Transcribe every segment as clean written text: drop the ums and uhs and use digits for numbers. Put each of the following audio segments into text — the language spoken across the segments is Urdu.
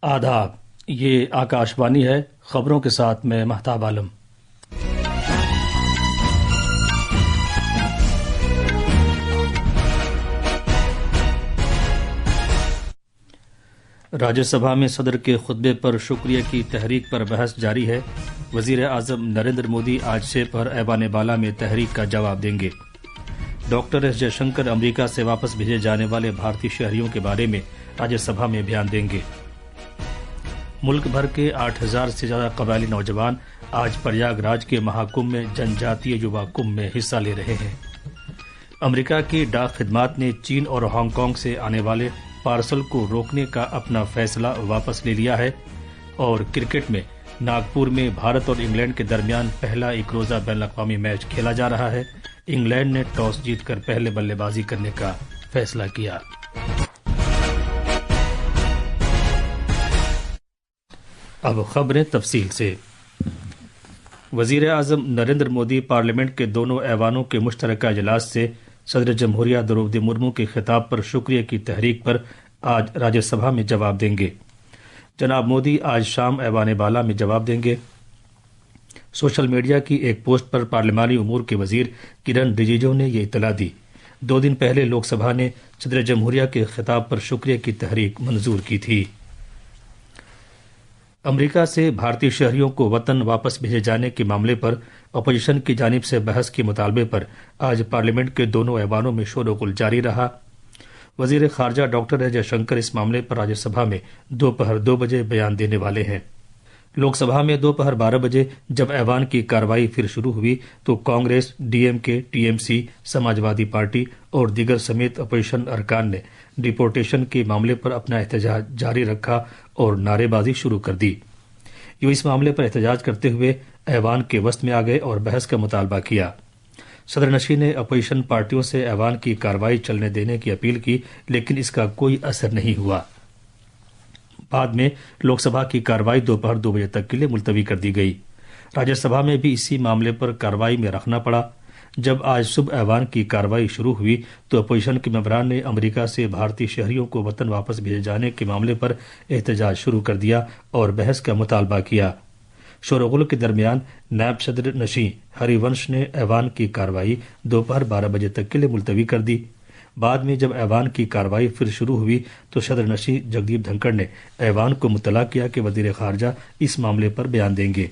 آداب، یہ آکاشوانی ہے۔ خبروں کے ساتھ میں مہتاب عالم۔ راجیہ سبھا میں صدر کے خطبے پر شکریہ کی تحریک پر بحث جاری ہے۔ وزیر اعظم نریندر مودی آج سے پر ایوان بالا میں تحریک کا جواب دیں گے۔ ڈاکٹر ایس جے شنکر امریکہ سے واپس بھیجے جانے والے بھارتی شہریوں کے بارے میں راجیہ سبھا میں بیان دیں گے۔ ملک بھر کے 8,000 سے زیادہ قبائلی نوجوان آج پریاگ راج کے مہاکمبھ میں جن جاتیہ یوا کمبھ میں حصہ لے رہے ہیں۔ امریکہ کی ڈاک خدمات نے چین اور ہانگ کانگ سے آنے والے پارسل کو روکنے کا اپنا فیصلہ واپس لے لیا ہے۔ اور کرکٹ میں ناگپور میں بھارت اور انگلینڈ کے درمیان پہلا ایک روزہ بین الاقوامی میچ کھیلا جا رہا ہے۔ انگلینڈ نے ٹاس جیت کر پہلے بلے بازی کرنے کا فیصلہ کیا۔ اب خبریں تفصیل سے۔ وزیر اعظم نریندر مودی پارلیمنٹ کے دونوں ایوانوں کے مشترکہ اجلاس سے صدر جمہوریہ دروپدی مرمو کے خطاب پر شکریہ کی تحریک پر آج راجیہ سبھا میں جواب دیں گے۔ جناب مودی آج شام ایوان بالا میں جواب دیں گے۔ سوشل میڈیا کی ایک پوسٹ پر پارلیمانی امور کے وزیر کرن رجیجو نے یہ اطلاع دی۔ 2 دن پہلے لوک سبھا نے صدر جمہوریہ کے خطاب پر شکریہ کی تحریک منظور کی تھی۔ امریکہ سے بھارتی شہریوں کو وطن واپس بھیجے جانے کے معاملے پر اپوزیشن کی جانب سے بحث کے مطالبے پر آج پارلیمنٹ کے دونوں ایوانوں میں شور و غل جاری رہا۔ وزیر خارجہ ڈاکٹر ایس جے شنکر اس معاملے پر راجیہ سبھا میں دوپہر 2 بجے بیان دینے والے ہیں۔ لوک سبھا میں دوپہر 12 بجے جب ایوان کی کارروائی پھر شروع ہوئی تو Congress, D M K, T M C, Samajwadi party اور دیگر سمیت اپوزیشن ارکان نے ڈیپورٹیشن کے معاملے پر اپنا احتجاج جاری رکھا اور نعرے بازی شروع کر دی۔ یہ اس معاملے پر احتجاج کرتے ہوئے ایوان کے وسط میں آ گئے اور بحث کا مطالبہ کیا۔ صدر نشین نے اپوزیشن پارٹیوں سے ایوان کی کارروائی چلنے دینے کی اپیل کی، لیکن اس کا کوئی اثر نہیں ہوا۔ بعد میں لوک سبھا کی کارروائی دوپہر 2 بجے تک کے لیے ملتوی کر دی گئی۔ راجیہ سبھا میں بھی اسی معاملے پر کارروائی میں رکھنا پڑا۔ جب آج صبح ایوان کی کارروائی شروع ہوئی تو اپوزیشن کے ممبران نے امریکہ سے بھارتی شہریوں کو وطن واپس بھیجے جانے کے معاملے پر احتجاج شروع کر دیا اور بحث کا مطالبہ کیا۔ شور و غل کے درمیان نائب صدر نشین ہری ونش نے ایوان کی کارروائی دوپہر 12 بجے تک کے لیے ملتوی کر دی۔ بعد میں جب ایوان کی کارروائی پھر شروع ہوئی تو صدر نشین جگدیپ دھنکڑ نے ایوان کو مطلع کیا کہ وزیر خارجہ اس معاملے پر بیان دیں گے۔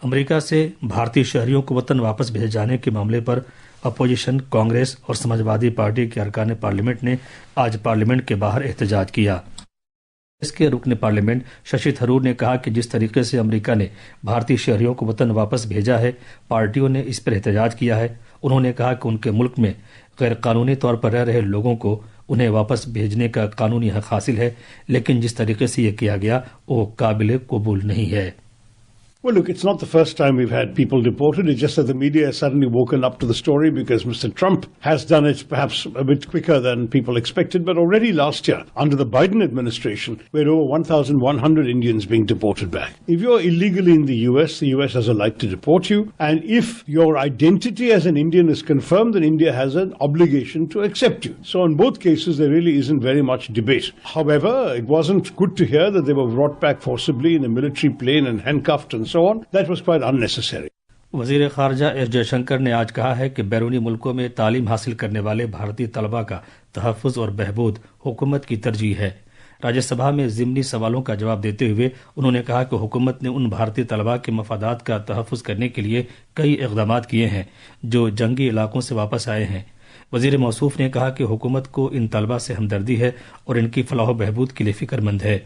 امریکہ سے بھارتی شہریوں کو وطن واپس بھیجے جانے کے معاملے پر اپوزیشن، کانگریس اور سماجوادی پارٹی کے ارکان پارلیمنٹ نے آج پارلیمنٹ کے باہر احتجاج کیا۔ اس کے رکن پارلیمنٹ ششی تھرور نے کہا کہ جس طریقے سے امریکہ نے بھارتی شہریوں کو وطن واپس بھیجا ہے، پارٹیوں نے اس پر احتجاج کیا ہے۔ انہوں نے کہا کہ ان کے ملک میں غیر قانونی طور پر رہ رہے لوگوں کو انہیں واپس بھیجنے کا قانونی حق حاصل ہے، لیکن جس طریقے سے یہ کیا گیا وہ قابل قبول نہیں ہے۔ Well, look, it's not the first time we've had people deported. It's just that the media has suddenly woken up to the story because Mr. Trump has done it perhaps a bit quicker than people expected. But already last year, under the Biden administration, we had over 1,100 Indians being deported back. If you're illegally in the US has a right to deport you. And if your identity as an Indian is confirmed, then India has an obligation to accept you. So in both cases, there really isn't very much debate. However, it wasn't good to hear that they were brought back forcibly in a military plane and handcuffed and so on. That was quite unnecessary. وزیر خارجہ ایس جے شنکر نے آج کہا ہے کہ بیرونی ملکوں میں تعلیم حاصل کرنے والے بھارتی طلباء کا تحفظ اور بہبود حکومت کی ترجیح ہے۔ راجیہ سبھا میں ضمنی سوالوں کا جواب دیتے ہوئے انہوں نے کہا کہ حکومت نے ان بھارتی طلباء کے مفادات کا تحفظ کرنے کے لیے کئی اقدامات کیے ہیں جو جنگی علاقوں سے واپس آئے ہیں۔ وزیر موصوف نے کہا کہ حکومت کو ان طلباء سے ہمدردی ہے اور ان کی فلاح و بہبود کے لیے فکر مند ہے۔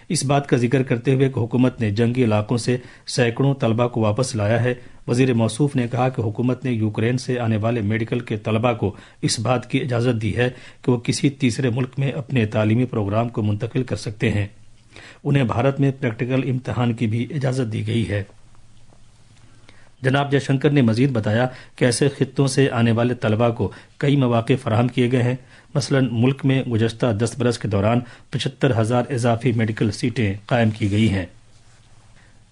اس بات کا ذکر کرتے ہوئے کہ حکومت نے جنگی علاقوں سے سینکڑوں طلباء کو واپس لایا ہے، وزیر موصوف نے کہا کہ حکومت نے یوکرین سے آنے والے میڈیکل کے طلباء کو اس بات کی اجازت دی ہے کہ وہ کسی تیسرے ملک میں اپنے تعلیمی پروگرام کو منتقل کر سکتے ہیں۔ انہیں بھارت میں پریکٹیکل امتحان کی بھی اجازت دی گئی ہے۔ جناب جے شنکر نے مزید بتایا کہ ایسے خطوں سے آنے والے طلباء کو کئی مواقع فراہم کیے گئے ہیں۔ مثلا ملک میں گزشتہ 10 برس کے دوران 75,000 اضافی میڈیکل سیٹیں قائم کی گئی ہیں۔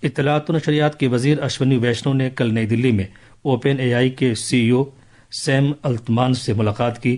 اطلاعات و نشریات کے وزیر اشونی ویشنو نے کل نئی دلی میں اوپن اے آئی کے سی ای او سیم التمان سے ملاقات کی۔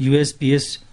USPS